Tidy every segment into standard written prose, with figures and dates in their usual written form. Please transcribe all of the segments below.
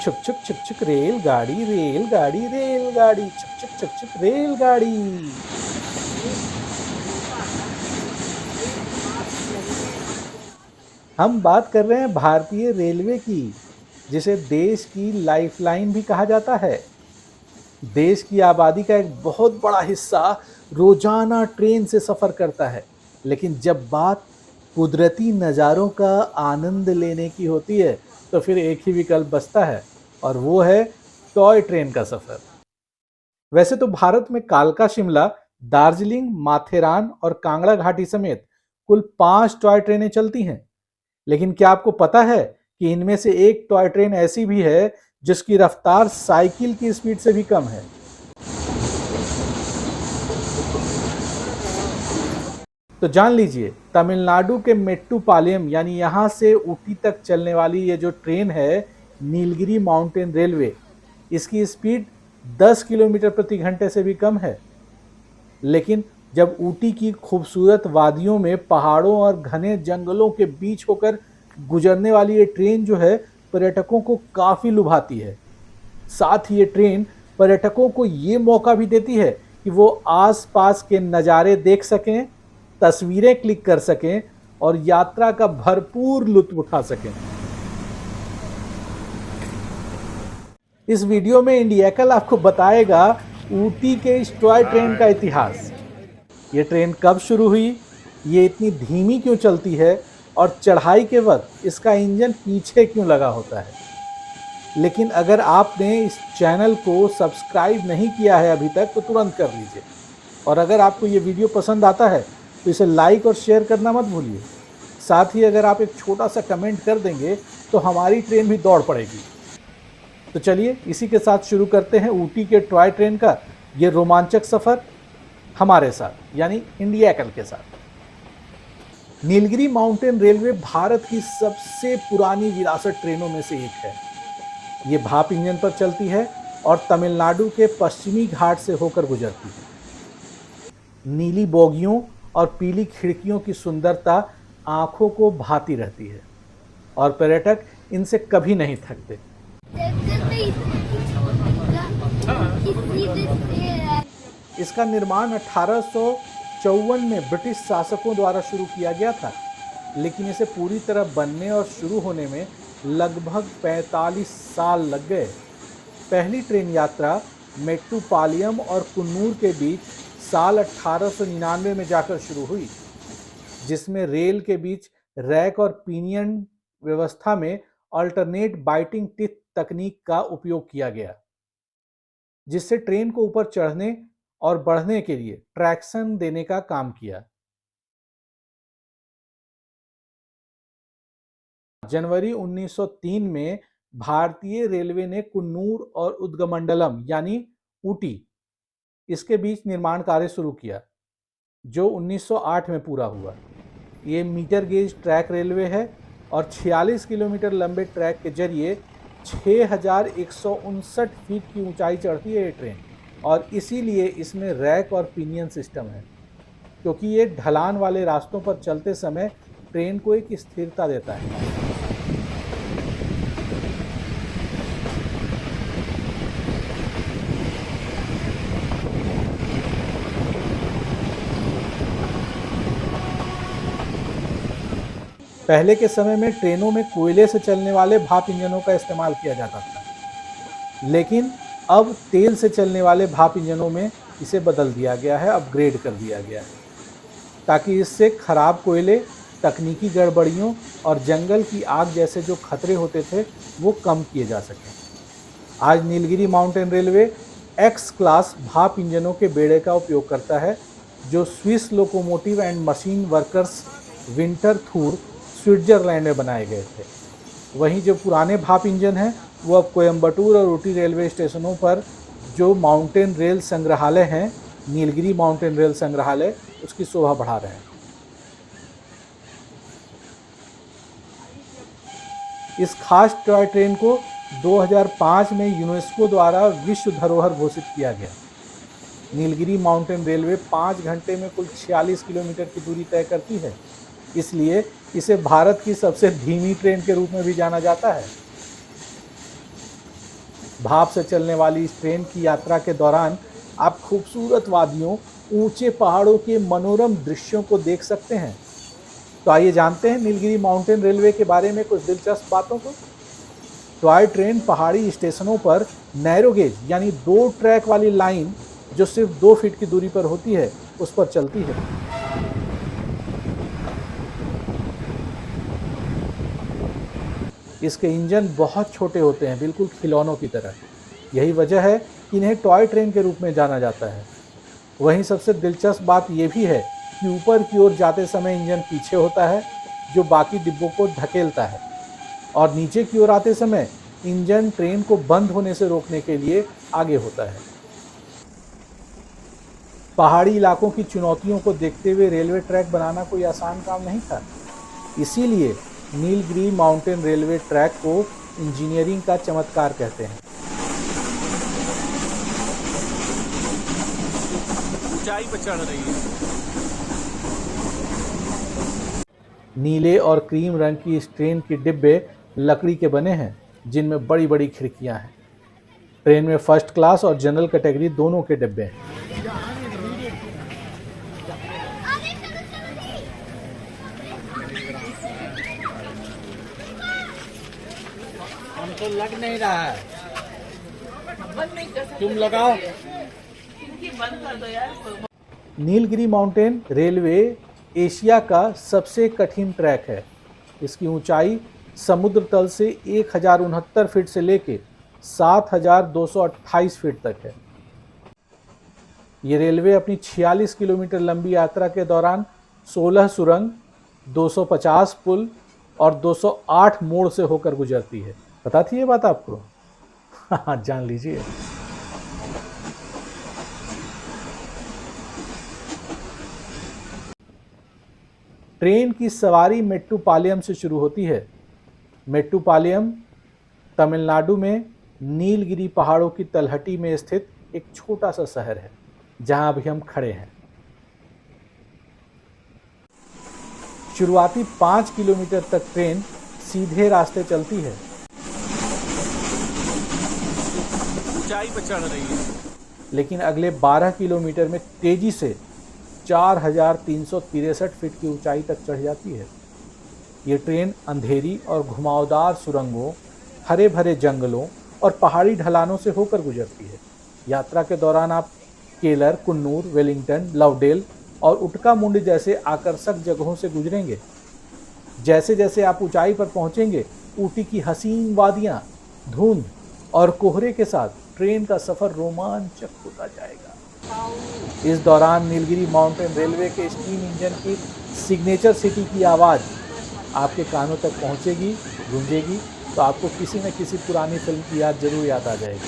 छुक छुक छुक छुक रेलगाड़ी रेलगाड़ी रेलगाड़ी छुक छुक छुक छुक रेलगाड़ी। हम बात कर रहे हैं भारतीय रेलवे की, जिसे देश की लाइफलाइन भी कहा जाता है। देश की आबादी का एक बहुत बड़ा हिस्सा रोजाना ट्रेन से सफर करता है, लेकिन जब बात कुदरती नज़ारों का आनंद लेने की होती है तो फिर एक ही विकल्प बचता है, और वो है टॉय ट्रेन का सफर। वैसे तो भारत में कालका शिमला, दार्जिलिंग, माथेरान और कांगड़ा घाटी समेत कुल 5 टॉय ट्रेनें चलती हैं। लेकिन क्या आपको पता है कि इनमें से एक टॉय ट्रेन ऐसी भी है जिसकी रफ्तार साइकिल की स्पीड से भी कम है? तो जान लीजिए, तमिलनाडु के मेट्टुपालयम यानी यहां से ऊटी तक चलने वाली ये जो ट्रेन है, नीलगिरी माउंटेन रेलवे, इसकी स्पीड 10 किलोमीटर प्रति घंटे से भी कम है। लेकिन जब ऊटी की खूबसूरत वादियों में पहाड़ों और घने जंगलों के बीच होकर गुजरने वाली ये ट्रेन जो है, पर्यटकों को काफी लुभाती है। साथ ही ये ट्रेन पर्यटकों को ये मौका भी देती है कि वो आसपास के नज़ारे देख सकें, तस्वीरें क्लिक कर सकें और यात्रा का भरपूर लुत्फ उठा सकें। इस वीडियो में इंडियाकल आपको बताएगा ऊटी के इस टॉय ट्रेन का इतिहास। ये ट्रेन कब शुरू हुई, ये इतनी धीमी क्यों चलती है, और चढ़ाई के वक्त इसका इंजन पीछे क्यों लगा होता है। लेकिन अगर आपने इस चैनल को सब्सक्राइब नहीं किया है अभी तक तो तुरंत कर लीजिए, और अगर आपको ये वीडियो पसंद आता है तो इसे लाइक और शेयर करना मत भूलिए। साथ ही अगर आप एक छोटा सा कमेंट कर देंगे तो हमारी ट्रेन भी दौड़ पड़ेगी। तो चलिए इसी के साथ शुरू करते हैं ऊटी के टॉय ट्रेन का ये रोमांचक सफ़र हमारे साथ, यानी इंडियाकल के साथ। नीलगिरी माउंटेन रेलवे भारत की सबसे पुरानी विरासत ट्रेनों में से एक है। ये भाप इंजन पर चलती है और तमिलनाडु के पश्चिमी घाट से होकर गुजरती है। नीली बोगियों और पीली खिड़कियों की सुंदरता आंखों को भाती रहती है, और पर्यटक इनसे कभी नहीं थकते। इसका निर्माण 1854 में ब्रिटिश शासकों द्वारा शुरू किया गया था, लेकिन इसे पूरी तरह बनने और शुरू होने में लगभग 45 साल लग गए। पहली ट्रेन यात्रा मेट्टुपालयम और कुन्नूर के बीच साल 1899 में जाकर शुरू हुई, जिसमें रेल के बीच रैक और पिनियन व्यवस्था में अल्टरनेट बाइटिंग टिथ तकनीक का उपयोग किया गया, जिससे ट्रेन को ऊपर चढ़ने और बढ़ने के लिए ट्रैक्शन देने का काम किया। जनवरी 1903 में भारतीय रेलवे ने कुन्नूर और उदगमंडलम यानी ऊटी इसके बीच निर्माण कार्य शुरू किया, जो 1908 में पूरा हुआ। ये मीटर गेज ट्रैक रेलवे है और 46 किलोमीटर लंबे ट्रैक के जरिए 6159 फीट की ऊंचाई चढ़ती है ये ट्रेन, और इसीलिए इसमें रैक और पिनियन सिस्टम है, क्योंकि ये ढलान वाले रास्तों पर चलते समय ट्रेन को एक स्थिरता देता है। पहले के समय में ट्रेनों में कोयले से चलने वाले भाप इंजनों का इस्तेमाल किया जाता था, लेकिन अब तेल से चलने वाले भाप इंजनों में इसे बदल दिया गया है, अपग्रेड कर दिया गया है, ताकि इससे खराब कोयले, तकनीकी गड़बड़ियों और जंगल की आग जैसे जो खतरे होते थे वो कम किए जा सकें। आज Nilgiri mountain railway X class भाप इंजनों के बेड़े का उपयोग करता है, जो Swiss locomotive and machine workers Winterthur Switzerland में बनाए गए थे। वहीं जो पुराने भाप इंजन हैं वो अब कोयम्बटूर और ऊटी रेलवे स्टेशनों पर जो माउंटेन रेल संग्रहालय हैं, नीलगिरी माउंटेन रेल संग्रहालय, उसकी शोभा बढ़ा रहे हैं। इस खास टॉय ट्रेन को 2005 में यूनेस्को द्वारा विश्व धरोहर घोषित किया गया। नीलगिरी माउंटेन रेलवे 5 घंटे में कुल 46 किलोमीटर की दूरी तय करती है, इसलिए इसे भारत की सबसे धीमी ट्रेन के रूप में भी जाना जाता है। भाप से चलने वाली इस ट्रेन की यात्रा के दौरान आप खूबसूरत वादियों, ऊंचे पहाड़ों के मनोरम दृश्यों को देख सकते हैं। तो आइए जानते हैं नीलगिरी माउंटेन रेलवे के बारे में कुछ दिलचस्प बातों को। टॉय ट्रेन पहाड़ी स्टेशनों पर नैरो गेज यानी 2 ट्रैक वाली लाइन जो सिर्फ 2 फीट की दूरी पर होती है उस पर चलती है। इसके इंजन बहुत छोटे होते हैं, बिल्कुल खिलौनों की तरह। यही वजह है कि इन्हें टॉय ट्रेन के रूप में जाना जाता है। वहीं सबसे दिलचस्प बात यह भी है कि ऊपर की ओर जाते समय इंजन पीछे होता है जो बाकी डिब्बों को धकेलता है, और नीचे की ओर आते समय इंजन ट्रेन को बंद होने से रोकने के लिए आगे होता है। पहाड़ी इलाकों की चुनौतियों को देखते हुए रेलवे ट्रैक बनाना कोई आसान काम नहीं था। इसीलिए नीलगिरी माउंटेन रेलवे ट्रैक को इंजीनियरिंग का चमत्कार कहते हैं। ऊंचाई पर चढ़ रही है। नीले और क्रीम रंग की इस ट्रेन के डिब्बे लकड़ी के बने हैं जिनमें बड़ी बड़ी खिड़कियां हैं। ट्रेन में फर्स्ट क्लास और जनरल कैटेगरी दोनों के डिब्बे हैं। हमको लग नहीं रहा है, तुम लगाओ। नीलगिरी माउंटेन रेलवे एशिया का सबसे कठिन ट्रैक है। इसकी ऊंचाई समुद्र तल से 1069 फीट से लेके 7228 फीट तक है। ये रेलवे अपनी 46 किलोमीटर लंबी यात्रा के दौरान 16 सुरंग, 250 पुल और 208 मोड़ से होकर गुजरती है। पता थी ये बात आपको? हाँ, जान लीजिए। ट्रेन की सवारी मेट्टुपालयम से शुरू होती है। मेट्टुपालयम तमिलनाडु में नीलगिरी पहाड़ों की तलहटी में स्थित एक छोटा सा शहर है जहां अभी हम खड़े हैं। शुरुआती 5 किलोमीटर तक ट्रेन सीधे रास्ते चलती है। ऊंचाई पर चढ़ रही है। लेकिन अगले 12 किलोमीटर में तेजी से 4363 फीट की ऊंचाई तक चढ़ जाती है। ये ट्रेन अंधेरी और घुमावदार सुरंगों, हरे भरे जंगलों और पहाड़ी ढलानों से होकर गुजरती है। यात्रा के दौरान आप केलर, कुन्नूर, वेलिंगटन, लवडेल और उटकामुंड जैसे आकर्षक जगहों से गुजरेंगे। जैसे जैसे आप ऊंचाई पर पहुंचेंगे, ऊटी की हसीन वादियां, धुंध और कोहरे के साथ ट्रेन का सफर रोमांचक होता जाएगा। इस दौरान नीलगिरी माउंटेन रेलवे के स्टीम इंजन की सिग्नेचर सिटी की आवाज़ आपके कानों तक पहुंचेगी, गूंजेगी, तो आपको किसी न किसी पुरानी फिल्म की याद जरूर याद आ जाएगी।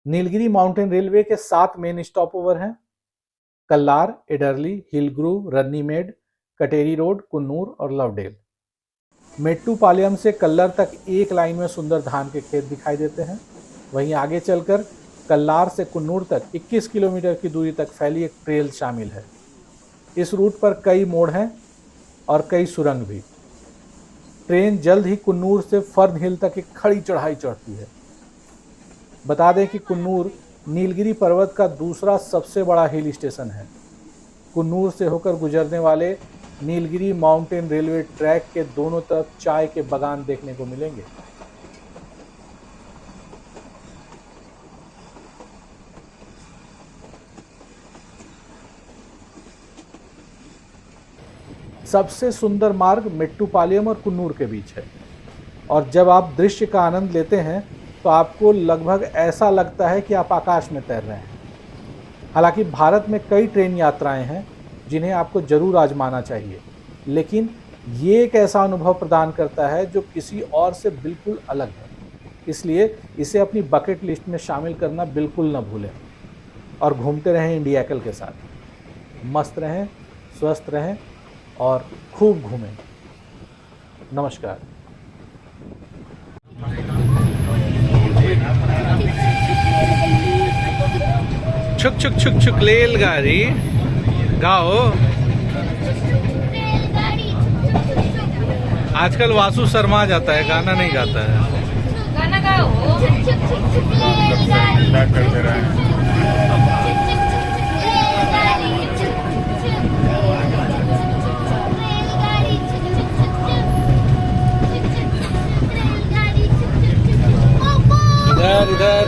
नीलगिरी माउंटेन रेलवे के 7 मेन स्टॉप ओवर हैं: कल्लार, एडरली, हिलग्रू, रन्नीमेड, कटेरी रोड, कुन्नूर और लवडेल। मेट्टुपालयम से कल्लर तक एक लाइन में सुंदर धान के खेत दिखाई देते हैं। वहीं आगे चलकर कल्लार से कुन्नूर तक 21 किलोमीटर की दूरी तक फैली एक ट्रेल शामिल है। इस रूट पर कई मोड़ हैं और कई सुरंग भी। ट्रेन जल्द ही कुन्नूर से फर्न हिल तक एक खड़ी चढ़ाई चढ़ती है। बता दें कि कुन्नूर नीलगिरी पर्वत का दूसरा सबसे बड़ा हिल स्टेशन है। कुन्नूर से होकर गुजरने वाले नीलगिरी माउंटेन रेलवे ट्रैक के दोनों तरफ चाय के बागान देखने को मिलेंगे। सबसे सुंदर मार्ग मेट्टुपालयम और कुन्नूर के बीच है, और जब आप दृश्य का आनंद लेते हैं तो आपको लगभग ऐसा लगता है कि आप आकाश में तैर रहे हैं। हालांकि भारत में कई ट्रेन यात्राएं हैं जिन्हें आपको जरूर आजमाना चाहिए, लेकिन ये एक ऐसा अनुभव प्रदान करता है जो किसी और से बिल्कुल अलग है। इसलिए इसे अपनी बकेट लिस्ट में शामिल करना बिल्कुल न भूलें और घूमते रहें इंडियाकल के साथ। मस्त रहें, स्वस्थ रहें और खूब घूमें। नमस्कार। छुक छुक छुक छुक रेलगाड़ी। गाओ। रेलगाड़ी आजकल वासु शर्मा जाता है, गाना नहीं गाता है। गाना गाओ। रेलगाड़ी कर दे रहे हैं। रेलगाड़ी इधर इधर।